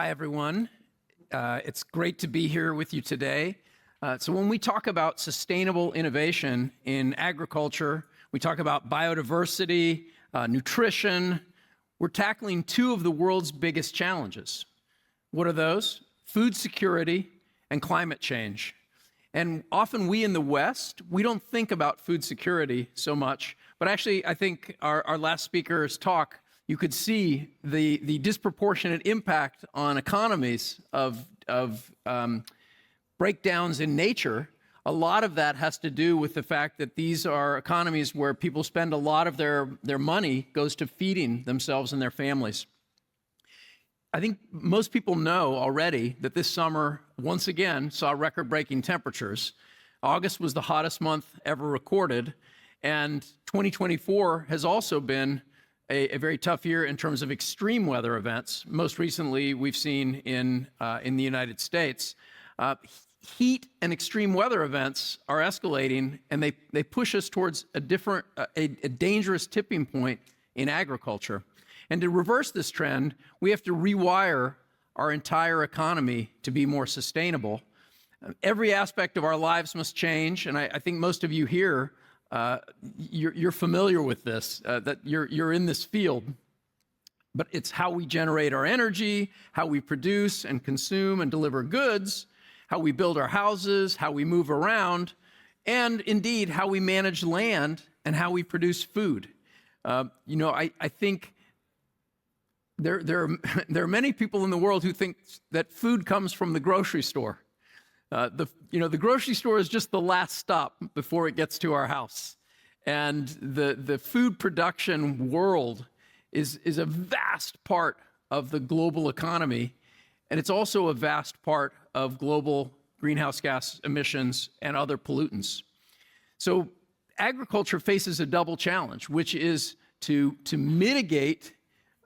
Hi, everyone. It's great to be here with you today. So when we talk about sustainable innovation in agriculture, we talk about biodiversity, nutrition. We're tackling two of the world's biggest challenges. What are those? Food security and climate change. And often we in the West, we don't think about food security so much, but actually I think our last speaker's talk, you could see the disproportionate impact on economies of breakdowns in nature. A lot of that has to do with the fact that these are economies where people spend a lot of their money goes to feeding themselves and their families. I think most people know already that this summer, once again, saw record-breaking temperatures. August was the hottest month ever recorded, and 2024 has also been a very tough year in terms of extreme weather events. Most recently, we've seen in the United States. Heat and extreme weather events are escalating, and they push us towards a dangerous tipping point in agriculture. And to reverse this trend, we have to rewire our entire economy to be more sustainable. Every aspect of our lives must change, and I think most of you here, you're familiar with this, that you're in this field. But it's how we generate our energy, how we produce and consume and deliver goods, how we build our houses, how we move around, and indeed how we manage land and how we produce food. I think there are many people in the world who think that food comes from the grocery store. The grocery store is just the last stop before it gets to our house. And the food production world is a vast part of the global economy, and it's also a vast part of global greenhouse gas emissions and other pollutants. So agriculture faces a double challenge, which is to mitigate,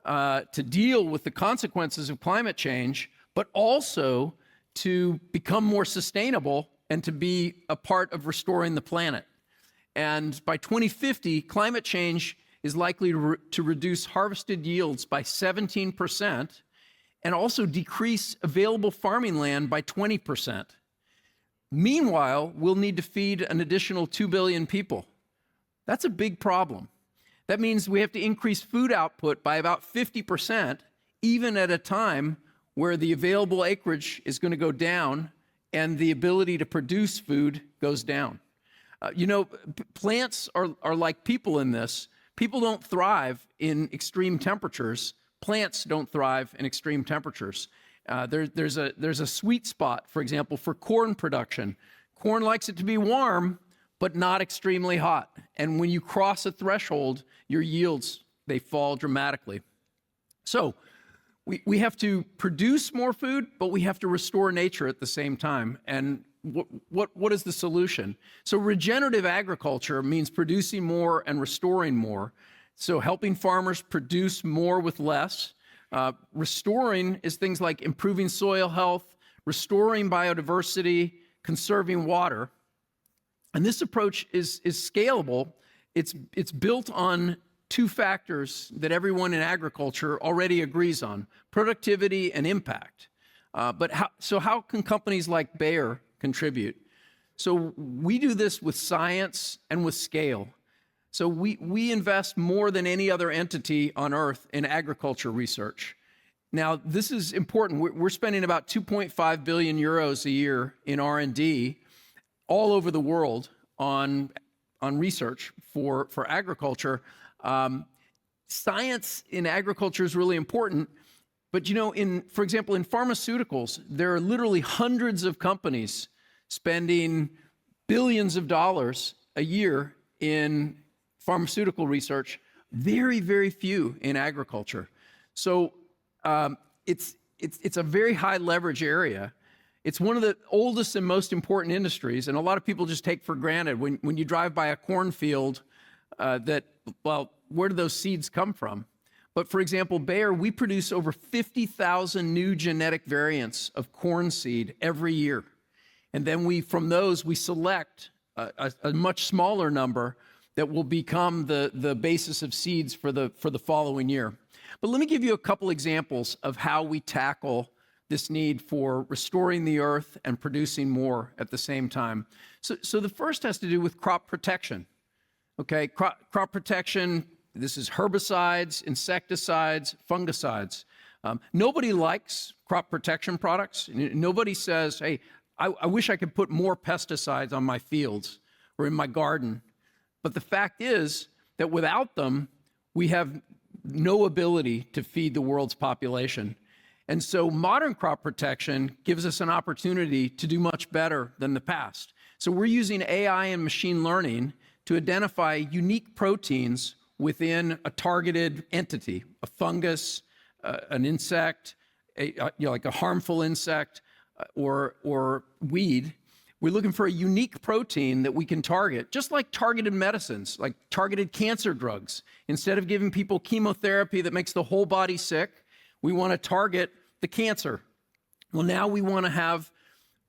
to deal with the consequences of climate change, but also to become more sustainable and to be a part of restoring the planet. And by 2050, climate change is likely to reduce harvested yields by 17% and also decrease available farming land by 20%. Meanwhile, we'll need to feed an additional 2 billion people. That's a big problem. That means we have to increase food output by about 50%, even at a time where the available acreage is going to go down and the ability to produce food goes down. Plants are like people in this. People don't thrive in extreme temperatures. Plants don't thrive in extreme temperatures. There's a sweet spot, for example, for corn production. Corn likes it to be warm, but not extremely hot. And when you cross a threshold, your yields, they fall dramatically. So we have to produce more food, but we have to restore nature at the same time. And what is the solution? So regenerative agriculture means producing more and restoring more. So helping farmers produce more with less. Restoring is things like improving soil health, restoring biodiversity, conserving water. And this approach is scalable. It's built on two factors that everyone in agriculture already agrees on: productivity and impact. But how can companies like Bayer contribute? So we do this with science and with scale. So we invest more than any other entity on earth in agriculture research. Now, this is important. We're spending about 2.5 billion euros a year in R&D all over the world on research for agriculture. Science in agriculture is really important, but for example, in pharmaceuticals, there are literally hundreds of companies spending billions of dollars a year in pharmaceutical research, very, very few in agriculture. So it's a very high leverage area. It's one of the oldest and most important industries, and a lot of people just take for granted when you drive by a cornfield where do those seeds come from? But for example, Bayer, we produce over 50,000 new genetic variants of corn seed every year. And then from those, we select a much smaller number that will become the basis of seeds for the following year. But let me give you a couple examples of how we tackle this need for restoring the earth and producing more at the same time. So the first has to do with crop protection. Okay, crop protection, this is herbicides, insecticides, fungicides. Nobody likes crop protection products. Nobody says, hey, I wish I could put more pesticides on my fields or in my garden. But the fact is that without them, we have no ability to feed the world's population. And so modern crop protection gives us an opportunity to do much better than the past. So we're using AI and machine learning to identify unique proteins within a targeted entity, a fungus, an insect, like a harmful insect or weed. We're looking for a unique protein that we can target, just like targeted medicines, like targeted cancer drugs. Instead of giving people chemotherapy that makes the whole body sick, we want to target the cancer. Well, now we want to have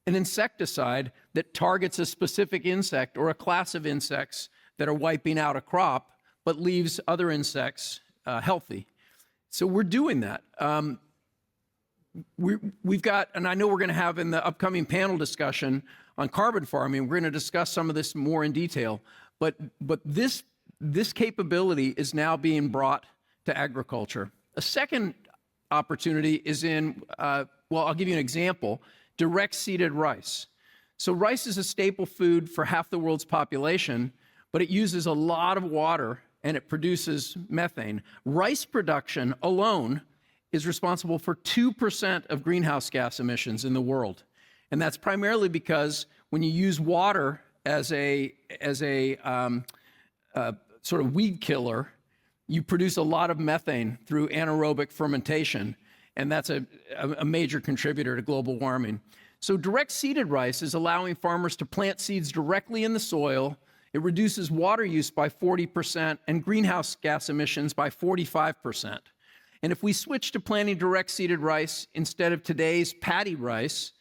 an insecticide that targets a specific insect or a class of insects that are wiping out a crop, but leaves other insects healthy. So we're doing that. We've got, and I know we're going to have in the upcoming panel discussion on carbon farming, we're going to discuss some of this more in detail, but this capability is now being brought to agriculture. A second opportunity is in, well, I'll give you an example, direct seeded rice. So rice is a staple food for half the world's population, but it uses a lot of water and it produces methane. Rice production alone is responsible for 2% of greenhouse gas emissions in the world. And that's primarily because when you use water as a sort of weed killer, you produce a lot of methane through anaerobic fermentation. And that's a major contributor to global warming. So direct seeded rice is allowing farmers to plant seeds directly in the soil. It reduces water use by 40% and greenhouse gas emissions by 45%. And if we switch to planting direct seeded rice instead of today's paddy rice,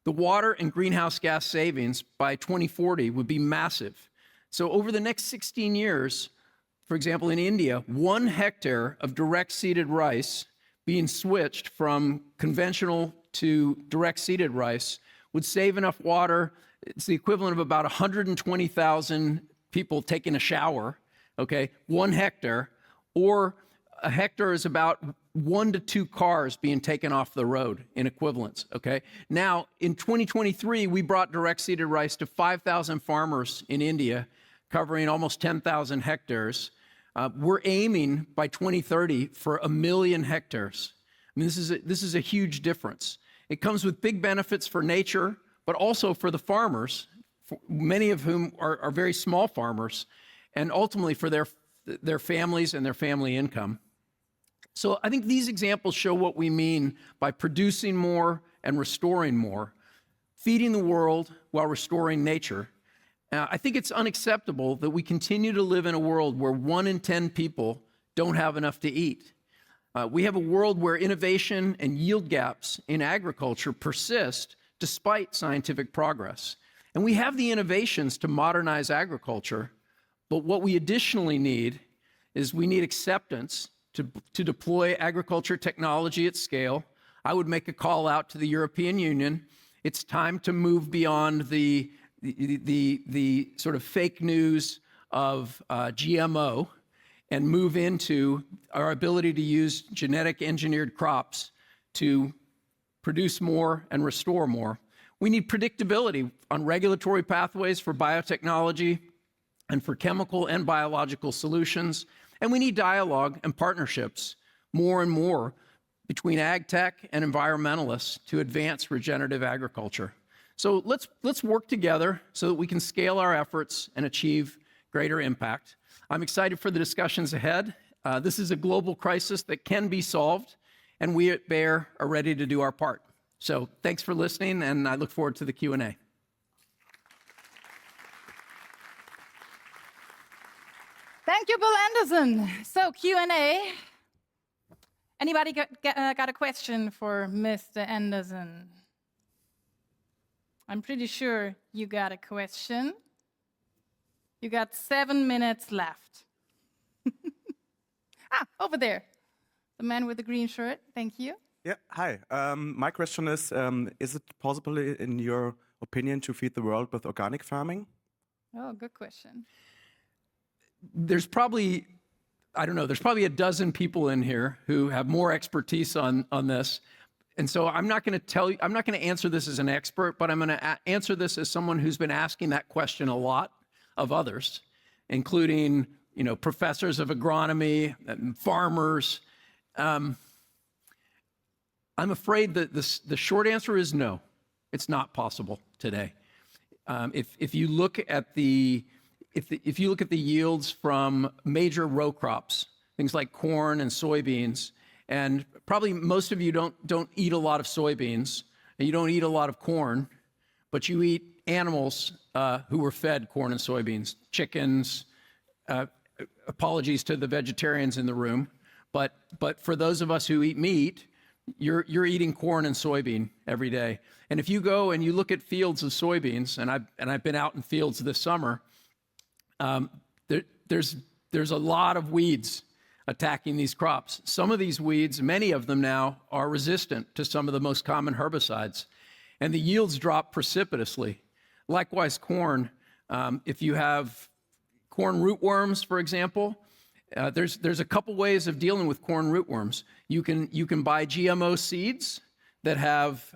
the water and greenhouse gas savings by 2040 would be massive. So over the next 16 years, for example, in India, 1 hectare of direct seeded rice being switched from conventional to direct seeded rice would save enough water. It's the equivalent of about 120,000 people taking a shower, okay, 1 hectare, or a hectare is about 1 to 2 cars being taken off the road in equivalence, okay? Now, in 2023, we brought direct seeded rice to 5,000 farmers in India, covering almost 10,000 hectares. We're aiming by 2030 for 1 million hectares. I mean, this is a huge difference. It comes with big benefits for nature, but also for the farmers, many of whom are very small farmers, and ultimately for their families and their family income. So I think these examples show what we mean by producing more and restoring more, feeding the world while restoring nature. I think it's unacceptable that we continue to live in a world where 1 in 10 people don't have enough to eat. We have a world where innovation and yield gaps in agriculture persist despite scientific progress. And we have the innovations to modernize agriculture, but what we additionally need is we need acceptance to deploy agriculture technology at scale. I would make a call out to the European Union. It's time to move beyond the sort of fake news of GMO and move into our ability to use genetic engineered crops to produce more and restore more. We need predictability on regulatory pathways for biotechnology and for chemical and biological solutions. And we need dialogue and partnerships more and more between ag tech and environmentalists to advance regenerative agriculture. So let's work together so that we can scale our efforts and achieve greater impact. I'm excited for the discussions ahead. This is a global crisis that can be solved, and we at Bayer are ready to do our part. So thanks for listening, and I look forward to the Q&A. Thank you, Bill Anderson. So Q&A. Anybody got a question for Mr. Anderson? I'm pretty sure you got a question. You got 7 minutes left. Over there. The man with the green shirt, thank you. Yeah, hi. My question is it possible, in your opinion, to feed the world with organic farming? Oh, good question. There's probably, I don't know, there's probably a dozen people in here who have more expertise on this. And so I'm not going to tell you, I'm not going to answer this as an expert, but I'm going to answer this as someone who's been asking that question a lot of others, including, professors of agronomy and farmers. I'm afraid that the short answer is no, it's not possible today. If you look at the yields from major row crops, things like corn and soybeans, and probably most of you don't eat a lot of soybeans, and you don't eat a lot of corn, but you eat animals who were fed corn and soybeans, chickens. Apologies to the vegetarians in the room, but for those of us who eat meat, you're eating corn and soybean every day. And if you go and you look at fields of soybeans, and I've been out in fields this summer, there's a lot of weeds attacking these crops. Some of these weeds, many of them now, are resistant to some of the most common herbicides, and the yields drop precipitously. Likewise, corn. If you have corn rootworms, for example, there's a couple ways of dealing with corn rootworms. You can buy GMO seeds that have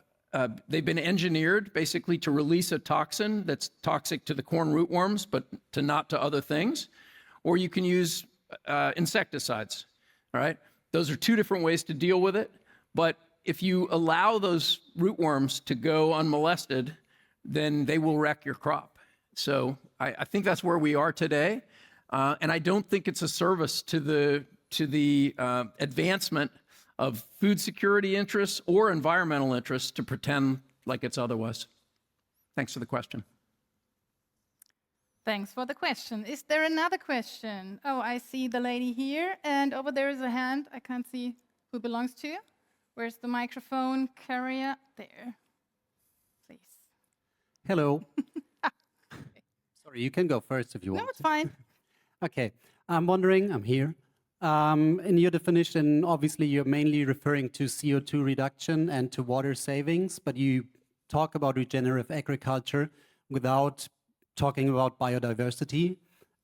they've been engineered basically to release a toxin that's toxic to the corn rootworms, but not to other things. Or you can use insecticides. All right, those are two different ways to deal with it. But if you allow those rootworms to go unmolested, then they will wreck your crop. So I think that's where we are today. And I don't think it's a service to the advancement of food security interests or environmental interests to pretend like it's otherwise. Thanks for the question. Thanks for the question. Is there another question? Oh, I see the lady here, and over there is a hand. I can't see who belongs to. Where's the microphone carrier? There. Please. Hello. Sorry, you can go first if you want. No, it's fine. Okay. I'm wondering, I'm here. In your definition, obviously, you're mainly referring to CO2 reduction and to water savings, but you talk about regenerative agriculture without talking about biodiversity.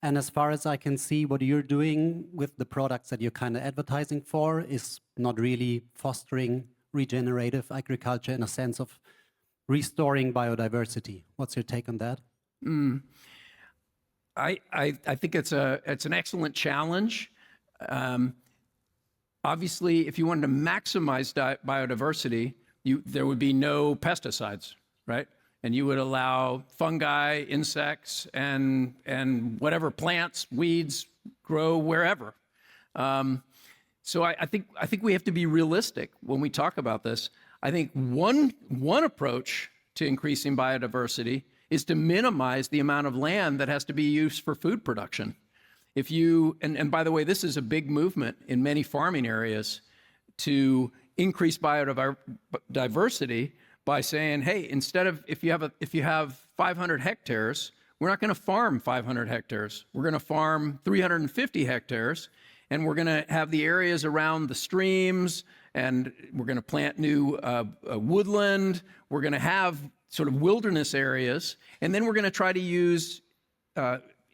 And as far as I can see, what you're doing with the products that you're kind of advertising for is not really fostering regenerative agriculture in a sense of restoring biodiversity. What's your take on that? I think it's an excellent challenge. Obviously, if you wanted to maximize biodiversity, there would be no pesticides, right? And you would allow fungi, insects, and whatever plants, weeds grow wherever. So I think we have to be realistic when we talk about this. I think one approach to increasing biodiversity is to minimize the amount of land that has to be used for food production. If you, and by the way, this is a big movement in many farming areas to increase biodiversity by saying, hey, instead of, if you have 500 hectares, we're not going to farm 500 hectares. We're going to farm 350 hectares, and we're going to have the areas around the streams, and we're going to plant new woodland. We're going to have sort of wilderness areas, and then we're going to try to use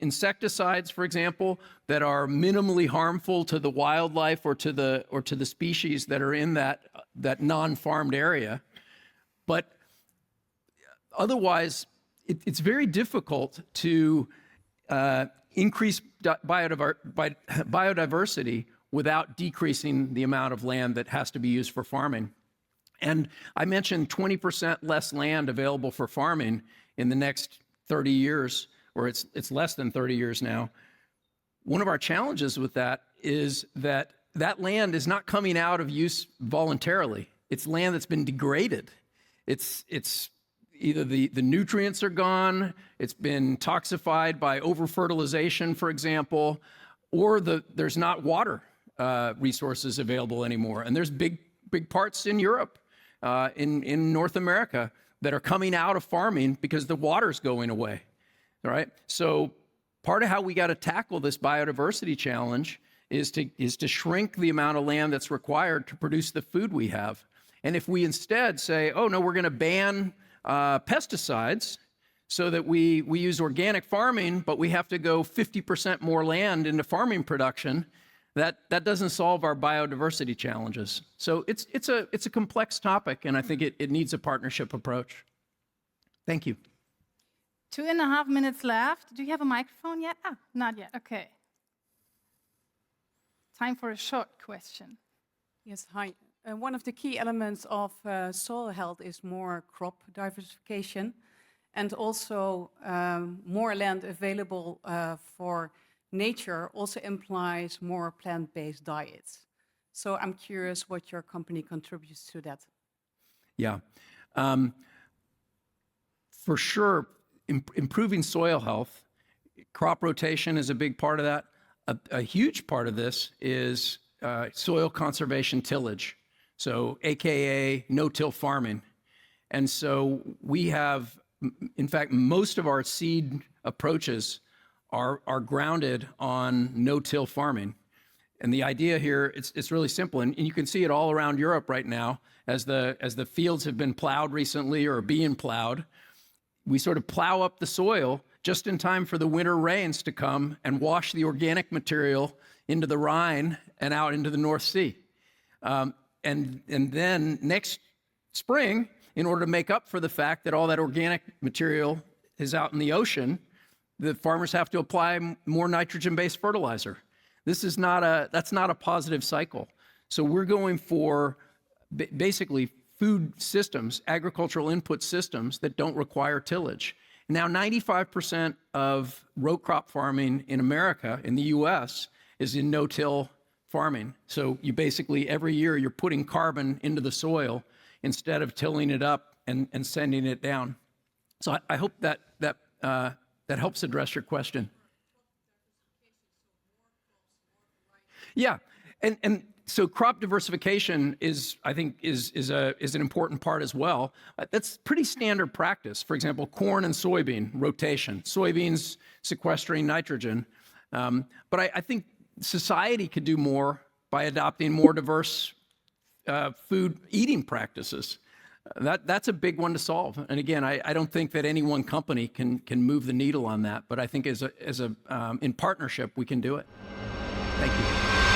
insecticides, for example, that are minimally harmful to the wildlife or to the species that are in that non-farmed area. But otherwise, it's very difficult to increase biodiversity without decreasing the amount of land that has to be used for farming. And I mentioned 20% less land available for farming in the next 30 years, or it's less than 30 years now. One of our challenges with that is that land is not coming out of use voluntarily. It's land that's been degraded. It's either the nutrients are gone, it's been toxified by over-fertilization, for example, or there's not water resources available anymore. And there's big parts in Europe, in North America, that are coming out of farming because the water's going away. All right. So part of how we got to tackle this biodiversity challenge is to shrink the amount of land that's required to produce the food we have. And if we instead say, oh, no, we're going to ban pesticides so that we use organic farming, but we have to go 50% more land into farming production, that doesn't solve our biodiversity challenges. So it's a complex topic, and I think it needs a partnership approach. Thank you. 2.5 minutes left. Do you have a microphone yet? Ah, not yet. Okay. Time for a short question. Yes, hi. One of the key elements of soil health is more crop diversification and also more land available for nature also implies more plant-based diets. So I'm curious what your company contributes to that. Yeah. For sure, improving soil health, crop rotation is a big part of that. A huge part of this is soil conservation tillage, so AKA no-till farming. And so we have, in fact, most of our seed approaches are grounded on no-till farming. And the idea here, it's really simple, and you can see it all around Europe right now as the fields have been plowed recently or are being plowed. We sort of plow up the soil just in time for the winter rains to come and wash the organic material into the Rhine and out into the North Sea. And then next spring, in order to make up for the fact that all that organic material is out in the ocean, the farmers have to apply more nitrogen-based fertilizer. That's not a positive cycle. So we're going for basically food systems, agricultural input systems that don't require tillage. Now, 95% of row crop farming in America, in the US, is in no-till farming. So you basically, every year, you're putting carbon into the soil instead of tilling it up and sending it down. So I hope that helps address your question. Yeah, and so crop diversification I think is an important part as well. That's pretty standard practice. For example, corn and soybean rotation, soybeans sequestering nitrogen. But I think society could do more by adopting more diverse food eating practices. That's a big one to solve. And again, I don't think that any one company can move the needle on that. But I think in partnership we can do it. Thank you.